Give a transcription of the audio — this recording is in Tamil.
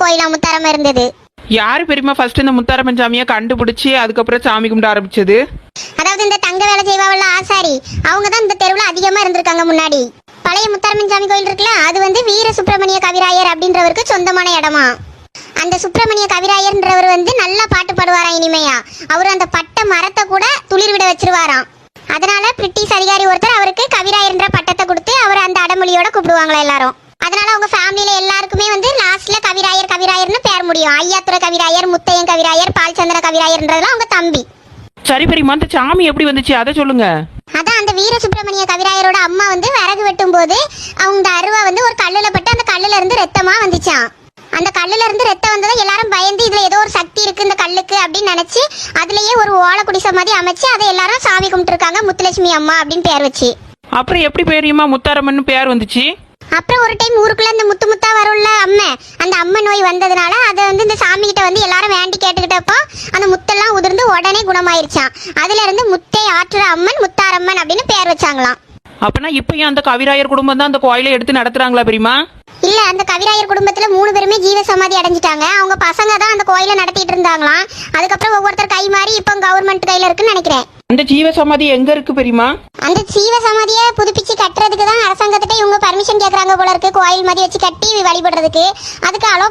கோயிலா முத்தாரம்மன் இருந்தது. யாரு பெரியமா ஃபர்ஸ்ட் இந்த முத்தாரம்மன் சாமியை கண்டுபிடிச்சி அதுக்கப்புறம் சாமி கும்பிட ஆரம்பிச்சது? அதாவது இந்த தங்க வேலை செய்வாவல்ல ஆசாரி, அவங்க தான் இந்த தெருவில் அதிகமா இருந்திருக்காங்க முன்னாடி. பழைய முத்தாரம்மன் சாமி கோயில் இருக்குல்ல, அது வந்து வீர சுப்பிரமணிய கவிராயர் அப்படின்றவருக்கு சொந்தமான இடமா. அந்த சுப்பிரமணிய கவிராயர்ன்றவர் வந்து நல்லா பாட்டு பாடுவாராம் இனிமையா. அவர் அந்த பட்ட மரத்தை கூட துளிர் விட வச்சிருவாராம். அதனால பிரிட்டிஷ் அதிகாரி ஒருத்தர் அவருக்கு கவிராயர்ன்ற பட்டத்தை கொடுத்து அவர் அந்த அடமொழியோட கூப்பிடுவாங்களா எல்லாரும். அதனால அவங்க ஃபேமிலியில எல்லாருக்குமே வந்து லாஸ்ட்ல கவிராயர் கவிராயர்னு பேர் முடியும். ஐயாத்துறை கவிராயர், முத்தையன் கவிராயர், பால்சந்திர கவிராயர்ன்றதுலாம் அவங்க தம்பி. சரி பெரியமா, அந்த சாமி எப்படி வந்துச்சு அதை சொல்லுங்க. அதான் அந்த வீர சுப்பிரமணிய கவிராயரோட அம்மா வந்து விறகு வெட்டும் போது அவங்க அருவா வந்து ஒரு கல்லுல பட்டு அந்த கல்லுல இருந்து ரத்தமா வந்துச்சான். அந்த கல்லுல இருந்து ரத்தம் வந்ததை எல்லாரும் பயந்து இதுல ஏதோ ஒரு சக்தி இருக்கு இந்த கல்லுக்கு அப்படின்னு நினைச்சு அதுலயே ஒரு ஓலை குடிசை மாதிரி அமைச்சு அதை எல்லாரும் சாமி கும்பிட்டு இருக்காங்க, முத்துலட்சுமி அம்மா அப்படின்னு பேர் வச்சு. அப்புறம் எப்படி பெரியமா முத்தாரம்மன் பேர் வந்துச்சு? அப்புறம் ஒரு டைம் ஊருக்குள்ள இந்த முத்து முத்தா வரும்ல அம்மை, அந்த அம்மை நோய் வந்ததுனால அதை வந்து இந்த சாமி கிட்ட வந்து எல்லாரும் வேண்டி கேட்டுக்கிட்டப்போ அந்த முத்தெல்லாம் உதிர்ந்து உடனே குணமாயிருச்சான். அதுல இருந்து முத்தை ஆற்றுற அம்மன் முத்தாரம்மன் அப்படின்னு பேர் வச்சாங்களாம். அப்பனா இப்பயும் அந்த கவிராயர் குடும்பம் தான் அந்த கோயிலை எடுத்து நடத்துறாங்களா பெரியமா? இல்ல, அந்த கவிராயர் குடும்பத்துல 3 பேருமே ஜீவ சமாதி அடைஞ்சிட்டாங்க. அவங்க பசங்க தான் அந்த கோயிலை நடத்திட்டு இருந்தாங்களாம். அதுக்கப்புறம் ஒவ்வொருத்தர் கை மாறி இப்போ கவர்மெண்ட் கையில இருக்குன்னு நினைக்கிறேன். அந்த ஜீவ சமாதி எங்க இருக்கு பெரியமா? அந்த ஜீவ சமாதியை புதுப்பிச்சு கட்டுறதுக்கு தான் அரசாங்கத்திட்ட இவங்க பர்மிஷன் கேக்குறாங்க போல இருக்கு. கோயில் மாதிரி வச்சு கட்டி வழிபடுறதுக்கு அதுக்கு அலோ